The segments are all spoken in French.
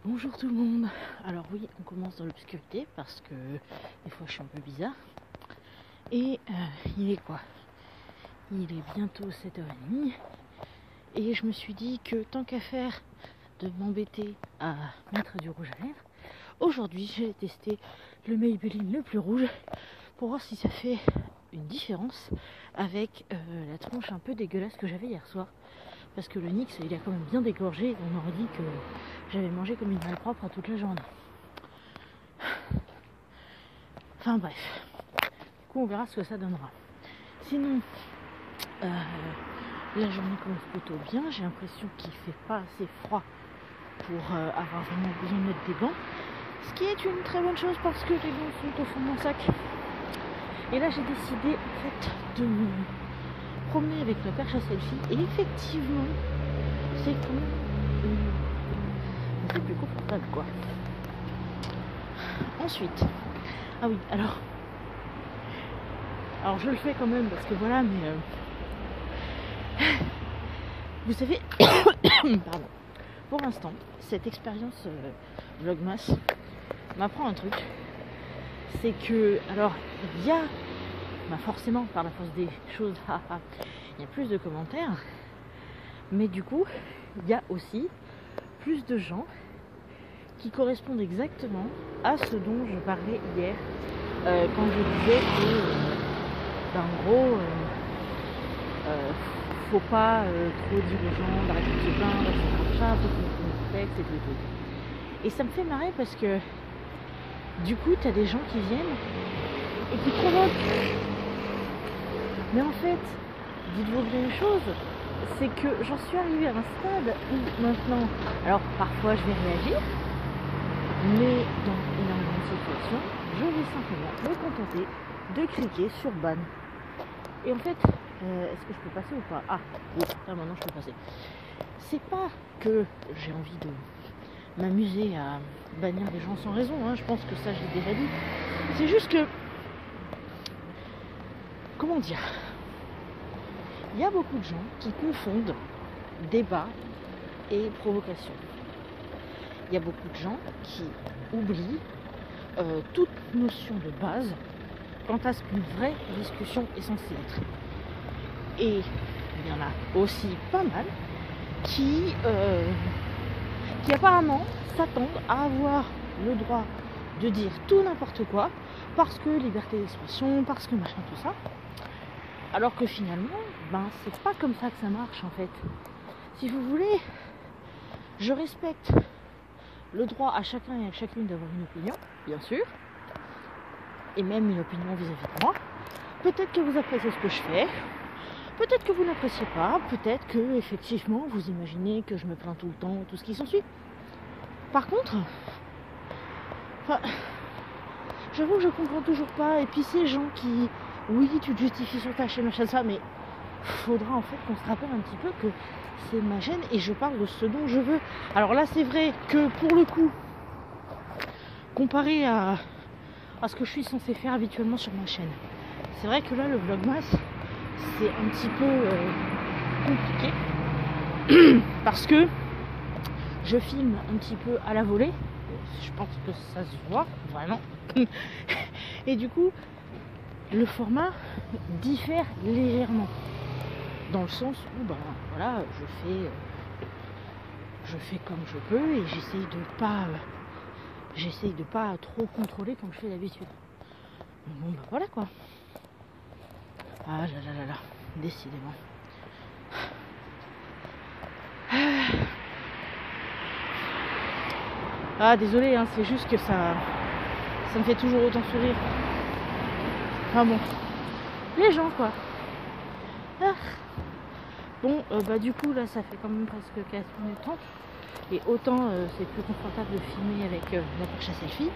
Bonjour tout le monde. Alors oui, on commence dans l'obscurité parce que des fois je suis un peu bizarre. Et il est quoi? Il est bientôt 7h30. Et je me suis dit que tant qu'à faire de m'embêter à mettre du rouge à lèvres, aujourd'hui j'ai testé le Maybelline le plus rouge pour voir si ça fait une différence avec la tronche un peu dégueulasse que j'avais hier soir. Parce que le NYX il a quand même bien dégorgé et on aurait dit que j'avais mangé comme une malpropre toute la journée. Enfin bref, du coup on verra ce que ça donnera. Sinon, la journée commence plutôt bien. J'ai l'impression qu'il ne fait pas assez froid pour avoir vraiment besoin de mettre des gants. Ce qui est une très bonne chose parce que les gants sont au fond de mon sac. Et là j'ai décidé en fait de me promener avec la perche à selfie. Et effectivement, c'est quand même c'est plus confortable quoi. Ensuite, ah oui, alors je le fais quand même parce que voilà, mais vous savez, pardon, pour l'instant, cette expérience Vlogmas m'apprend un truc, c'est que, alors, il y a, forcément, par la force des choses, il y a plus de commentaires, mais du coup, il y a aussi plus de gens qui correspondent exactement à ce dont je parlais hier, quand je disais que, en gros, faut pas trop dire aux gens d'arrêter de se plaindre, etc. Faut qu'ils mettent le contexte et tout. Et ça me fait marrer parce que du coup t'as des gens qui viennent et qui provoquent. Mais en fait, dites-vous bien une chose, c'est que j'en suis arrivée à un stade où maintenant, alors parfois je vais réagir, mais dans énormément de situations, je vais simplement me contenter de cliquer sur ban. Et en fait, est-ce que je peux passer ou pas? Ah, oui, là maintenant je peux passer. C'est pas que j'ai envie de m'amuser à bannir les gens sans raison, hein, je pense que ça je l'ai déjà dit. C'est juste que, comment dire, il y a beaucoup de gens qui confondent débat et provocation. Il y a beaucoup de gens qui oublient toute notion de base quant à ce qu'une vraie discussion est censée être. Et il y en a aussi pas mal qui apparemment s'attendent à avoir le droit de dire tout n'importe quoi parce que liberté d'expression, parce que machin tout ça, alors que finalement c'est pas comme ça que ça marche en fait. Si vous voulez, je respecte le droit à chacun et à chacune d'avoir une opinion, bien sûr, et même une opinion vis-à-vis de moi. Peut-être que vous appréciez ce que je fais, peut-être que vous n'appréciez pas, peut-être que effectivement vous imaginez que je me plains tout le temps, tout ce qui s'ensuit. Par contre, j'avoue que je comprends toujours pas. Et puis ces gens qui, oui, tu te justifies sur ta chaîne, machin ça, mais faudra en fait qu'on se rappelle un petit peu que c'est ma chaîne et je parle de ce dont je veux. Alors là, c'est vrai que pour le coup, comparé à ce que je suis censée faire habituellement sur ma chaîne, c'est vrai que là, le Vlogmas, c'est un petit peu compliqué parce que je filme un petit peu à la volée. Je pense que ça se voit vraiment. Et du coup, le format diffère légèrement. Dans le sens où voilà, je fais comme je peux et j'essaye de pas trop contrôler comme je fais d'habitude. Bon voilà quoi. Ah là, décidément. Ah désolé, hein, c'est juste que ça me fait toujours autant sourire. Enfin bon, les gens quoi. Ah. Bon, du coup là ça fait quand même presque 4 minutes 30. Et autant c'est plus confortable de filmer avec la perche à selfie,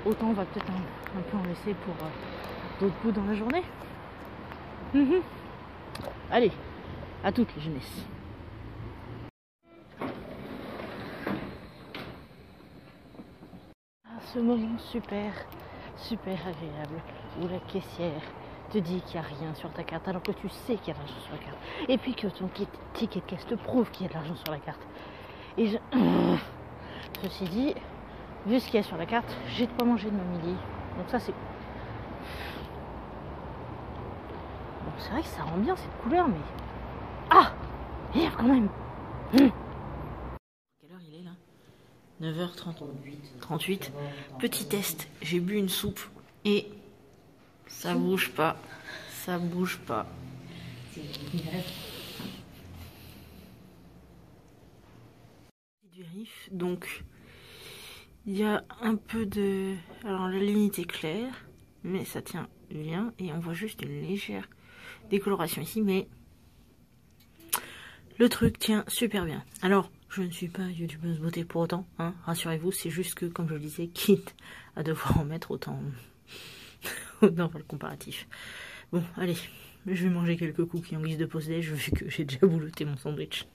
autant on va peut-être un peu en laisser pour d'autres coups dans la journée. Allez, à toutes les jeunesses. Ce moment super agréable où la caissière te dit qu'il n'y a rien sur ta carte alors que tu sais qu'il y a de l'argent sur la carte. Et puis que ton ticket de caisse te prouve qu'il y a de l'argent sur la carte. Et Ceci dit, vu ce qu'il y a sur la carte, j'ai de quoi manger de ma midi. Donc ça c'est... Bon, c'est vrai que ça rend bien cette couleur, mais... Ah, merde quand même. Quelle heure il est là? 9h38. Petit test, j'ai bu une soupe et ça bouge pas. Ça bouge pas. Vérif, donc il y a un peu de... Alors la ligne est claire, mais ça tient bien et on voit juste une légère décoloration ici, mais le truc tient super bien. Alors, je ne suis pas youtubeuse beauté pour autant, hein, rassurez-vous, c'est juste que, comme je le disais, quitte à devoir en mettre autant dans le comparatif. Bon, allez, je vais manger quelques cookies en guise de pause-déj, vu que j'ai déjà bouloté mon sandwich.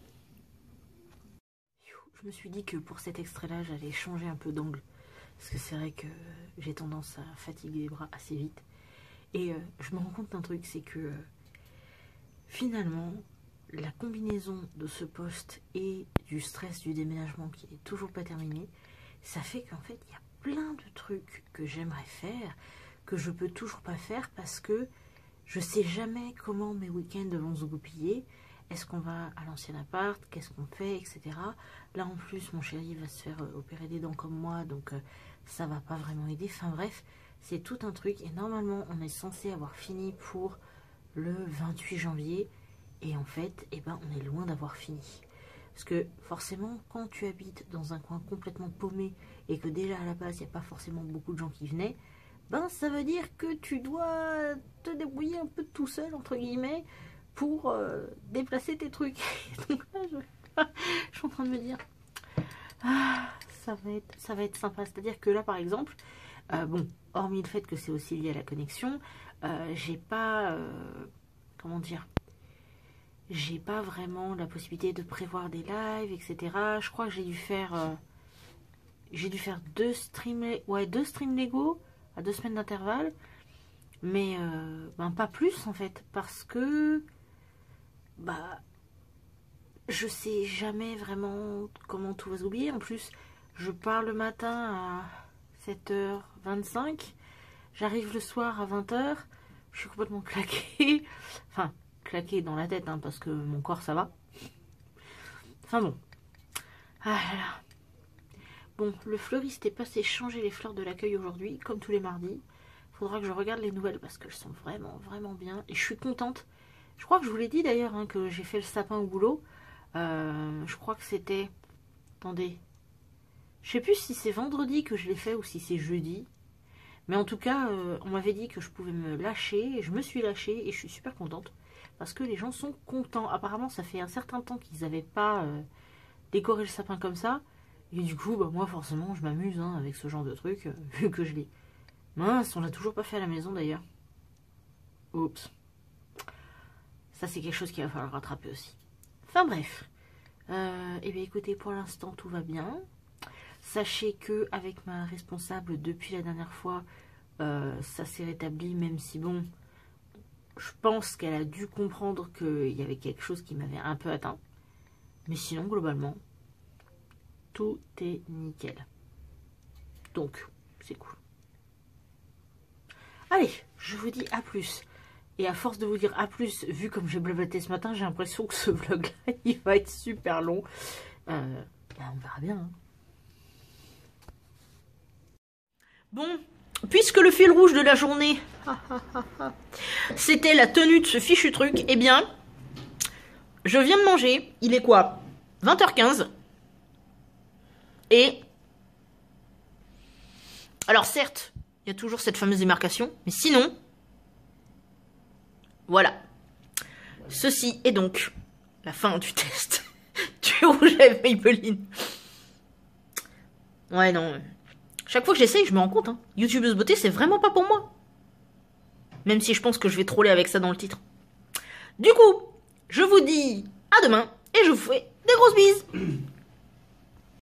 Je me suis dit que pour cet extrait-là, j'allais changer un peu d'angle. Parce que c'est vrai que j'ai tendance à fatiguer les bras assez vite. Et je me rends compte d'un truc, c'est que finalement, la combinaison de ce poste et du stress du déménagement qui n'est toujours pas terminé, ça fait qu'en fait, il y a plein de trucs que j'aimerais faire, que je peux toujours pas faire parce que je sais jamais comment mes week-ends vont se goupiller. Est-ce qu'on va à l'ancien appart? Qu'est-ce qu'on fait, etc. Là, en plus, mon chéri va se faire opérer des dents comme moi, donc ça va pas vraiment aider. Enfin bref, c'est tout un truc. Et normalement, on est censé avoir fini pour le 28 janvier. Et en fait, eh ben, on est loin d'avoir fini. Parce que forcément, quand tu habites dans un coin complètement paumé et que déjà à la base, il n'y a pas forcément beaucoup de gens qui venaient, ben ça veut dire que tu dois te débrouiller un peu tout seul, entre guillemets, pour déplacer tes trucs. Donc là, je suis en train de me dire, ah, ça va être sympa. C'est-à-dire que là, par exemple, bon, hormis le fait que c'est aussi lié à la connexion, j'ai pas, comment dire, j'ai pas vraiment la possibilité de prévoir des lives, etc. Je crois que j'ai dû faire 2 streams Lego à 2 semaines d'intervalle, mais ben pas plus en fait, parce que bah je sais jamais vraiment comment tout va se oublier. En plus, je pars le matin à 7h25, j'arrive le soir à 20h, je suis complètement claquée, enfin claquée dans la tête, hein, parce que mon corps ça va. Enfin bon. Ah là là. Bon, le fleuriste est passé changer les fleurs de l'accueil aujourd'hui, comme tous les mardis. Faudra que je regarde les nouvelles parce qu'elles sont vraiment, vraiment bien. Et je suis contente. Je crois que je vous l'ai dit d'ailleurs, hein, que j'ai fait le sapin au boulot. Je crois que c'était... Attendez. Je sais plus si c'est vendredi que je l'ai fait ou si c'est jeudi. Mais en tout cas, on m'avait dit que je pouvais me lâcher. Et je me suis lâchée et je suis super contente. Parce que les gens sont contents. Apparemment, ça fait un certain temps qu'ils n'avaient pas décoré le sapin comme ça. Et du coup, bah, moi, forcément, je m'amuse hein, avec ce genre de truc, vu que je l'ai. Mince, on l'a toujours pas fait à la maison, d'ailleurs. Oups. Ça, c'est quelque chose qu'il va falloir rattraper aussi. Enfin, bref. Eh bien, écoutez, pour l'instant, tout va bien. Sachez que avec ma responsable, depuis la dernière fois, ça s'est rétabli, même si, bon, je pense qu'elle a dû comprendre qu'il y avait quelque chose qui m'avait un peu atteint. Mais sinon, globalement... tout est nickel. Donc, c'est cool. Allez, je vous dis à plus. Et à force de vous dire à plus, vu comme j'ai blablaté ce matin, j'ai l'impression que ce vlog-là, il va être super long. Bah, on verra bien. Hein. Bon, puisque le fil rouge de la journée, c'était la tenue de ce fichu truc, eh bien, je viens de manger. Il est quoi? 20h15. Et, alors certes, il y a toujours cette fameuse démarcation, mais sinon, voilà. Ceci est donc la fin du test du rouge à Maybelline. Ouais, non. Chaque fois que j'essaye, je me rends compte, hein, YouTubeuse beauté, c'est vraiment pas pour moi. Même si je pense que je vais troller avec ça dans le titre. Du coup, je vous dis à demain et je vous fais des grosses bises.